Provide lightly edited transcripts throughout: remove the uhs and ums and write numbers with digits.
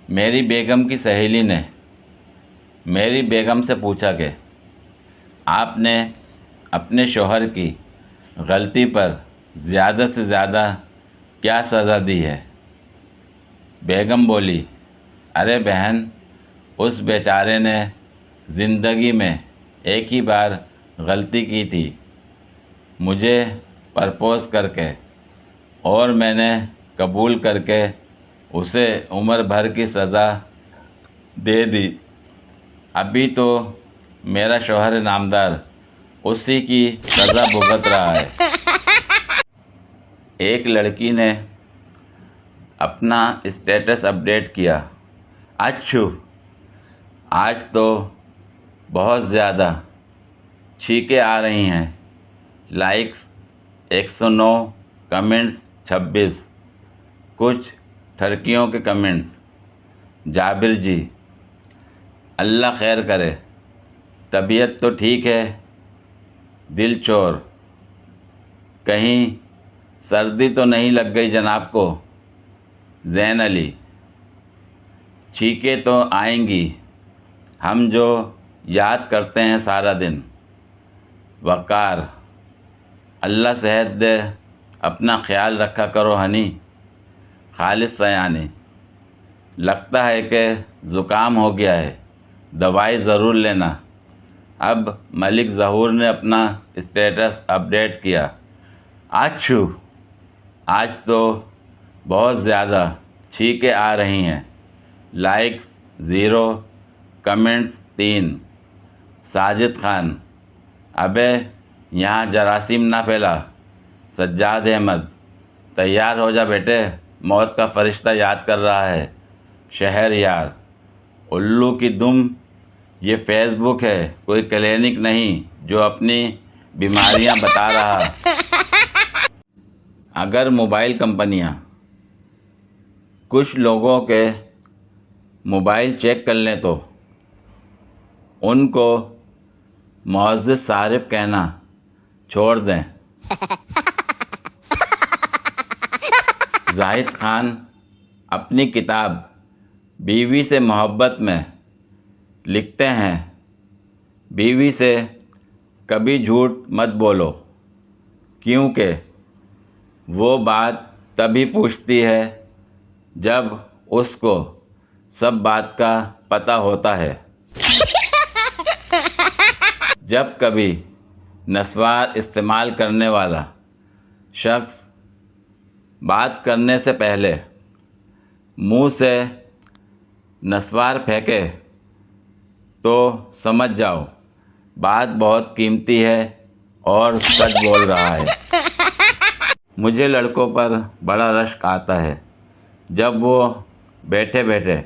میری بیگم کی سہیلی نے میری بیگم سے پوچھا کہ آپ نے اپنے شوہر کی غلطی پر زیادہ سے زیادہ کیا سزا دی ہے؟ بیگم بولی، ارے بہن، اس بیچارے نے زندگی میں ایک ہی بار غلطی کی تھی، مجھے پرپوز کر کے، اور میں نے قبول کر کے اسے عمر بھر کی سزا دے دی۔ ابھی تو میرا شوہر نامدار اسی کی سزا بھگت رہا ہے۔ ایک لڑکی نے اپنا اسٹیٹس اپڈیٹ کیا، اچھو آج تو بہت زیادہ چھینکیں آ رہی ہیں، لائکس 109، کمنٹس 26، کچھ ٹھرکیوں کے کمنٹس۔ جابر جی، اللہ خیر کرے، طبیعت تو ٹھیک ہے؟ دل چور، کہیں سردی تو نہیں لگ گئی جناب کو؟ زین علی، چھینکیں تو آئیں گی، ہم جو یاد کرتے ہیں سارا دن۔ وقار، اللہ صحت دے، اپنا خیال رکھا کرو ہنی۔ خالد سیانی، لگتا ہے کہ زکام ہو گیا ہے، دوائی ضرور لینا۔ اب ملک ظہور نے اپنا اسٹیٹس اپڈیٹ کیا، اچھو آج تو بہت زیادہ چھینکیں آ رہی ہیں، لائکس 0، کمنٹس 3۔ ساجد خان، ابے یہاں جراثیم نہ پھیلا۔ سجاد احمد، تیار ہو جا بیٹے، موت کا فرشتہ یاد کر رہا ہے۔ شہر یار، الو کی دم، یہ فیس بک ہے، کوئی کلینک نہیں جو اپنی بیماریاں بتا رہا۔ اگر موبائل کمپنیاں کچھ لوگوں کے موبائل چیک کر لیں تو ان کو معزز صارف کہنا چھوڑ دیں۔ زاہد خان اپنی کتاب بیوی سے محبت میں لکھتے ہیں، بیوی سے کبھی جھوٹ مت بولو، کیونکہ وہ بات تبھی پوچھتی ہے جب اس کو سب بات کا پتہ ہوتا ہے۔ جب کبھی نسوار استعمال کرنے والا شخص بات کرنے سے پہلے منہ سے نسوار پھینکے تو سمجھ جاؤ بات بہت قیمتی ہے اور سچ بول رہا ہے۔ مجھے لڑکوں پر بڑا رشک آتا ہے جب وہ بیٹھے بیٹھے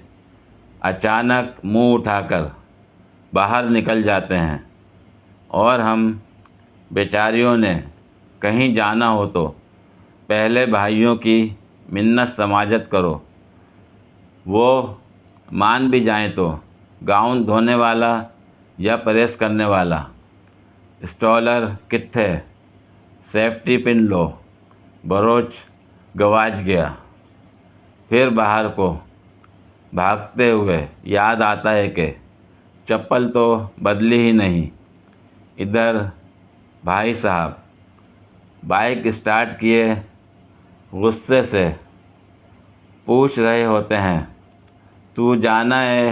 اچانک منہ اٹھا کر باہر نکل جاتے ہیں اور ہم بیچاریوں نے کہیں جانا ہو تو پہلے بھائیوں کی منت سماجت کرو، وہ مان بھی جائیں تو گاؤن دھونے والا یا پریس کرنے والا، اسٹالر کتھے، سیفٹی پن لو، بروچ گواچ گیا۔ پھر باہر کو بھاگتے ہوئے یاد آتا ہے کہ چپل تو بدلی ہی نہیں۔ ادھر بھائی صاحب بائک اسٹارٹ کیے غصے سے پوچھ رہے ہوتے ہیں، تو جانا ہے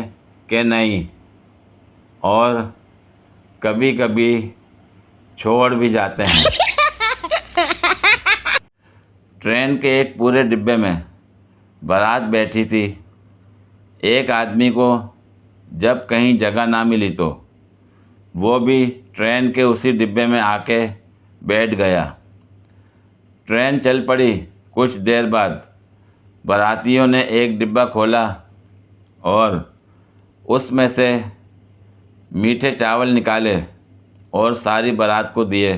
کہ نہیں، اور کبھی کبھی چھوڑ بھی جاتے ہیں۔ ٹرین کے ایک پورے ڈبے میں بارات بیٹھی تھی۔ ایک آدمی کو جب کہیں جگہ نہ ملی تو وہ بھی ٹرین کے اسی ڈبے میں آ کے بیٹھ گیا۔ ٹرین چل پڑی۔ کچھ دیر بعد باراتیوں نے ایک ڈبہ کھولا اور اس میں سے میٹھے چاول نکالے اور ساری بارات کو دیے،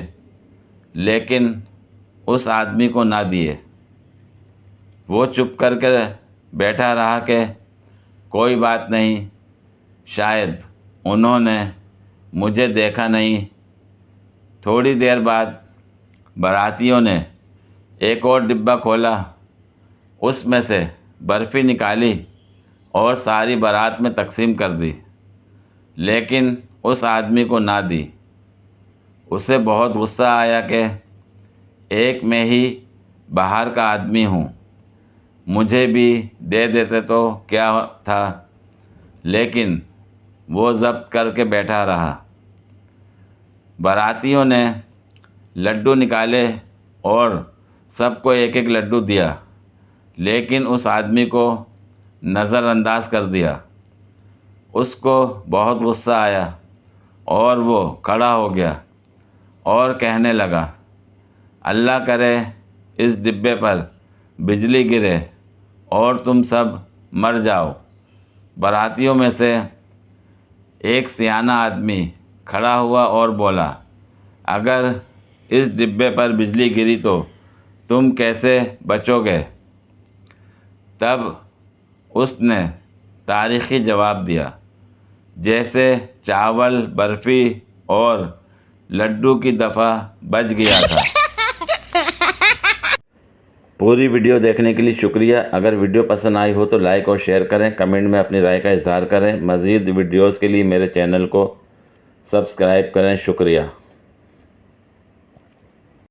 لیکن اس آدمی کو نہ دیے۔ وہ چپ کر کے بیٹھا رہا کہ کوئی بات نہیں، شاید انہوں نے مجھے دیکھا نہیں۔ تھوڑی دیر بعد باراتیوں نے ایک اور ڈبہ کھولا، اس میں سے برفی نکالی اور ساری بارات میں تقسیم کر دی، لیکن اس آدمی کو نہ دی۔ اسے بہت غصہ آیا کہ ایک میں ہی باہر کا آدمی ہوں، مجھے بھی دے دیتے تو کیا تھا، لیکن وہ ضبط کر کے بیٹھا رہا۔ باراتیوں نے لڈو نکالے اور سب کو ایک ایک لڈو دیا، لیکن اس آدمی کو نظر انداز کر دیا۔ اس کو بہت غصہ آیا اور وہ کھڑا ہو گیا اور کہنے لگا، اللہ کرے اس ڈبے پر بجلی گرے اور تم سب مر جاؤ۔ باراتیوں میں سے ایک سیانہ آدمی کھڑا ہوا اور بولا، اگر اس ڈبے پر بجلی گری تو تم کیسے بچو گے؟ تب اس نے تاریخی جواب دیا، جیسے چاول، برفی اور لڈو کی دفعہ بچ گیا تھا۔ پوری ویڈیو دیکھنے کے لیے شکریہ۔ اگر ویڈیو پسند آئی ہو تو لائک اور شیئر کریں، کمنٹ میں اپنی رائے کا اظہار کریں۔ مزید ویڈیوز کے لیے میرے چینل کو سبسکرائب کریں۔ شکریہ۔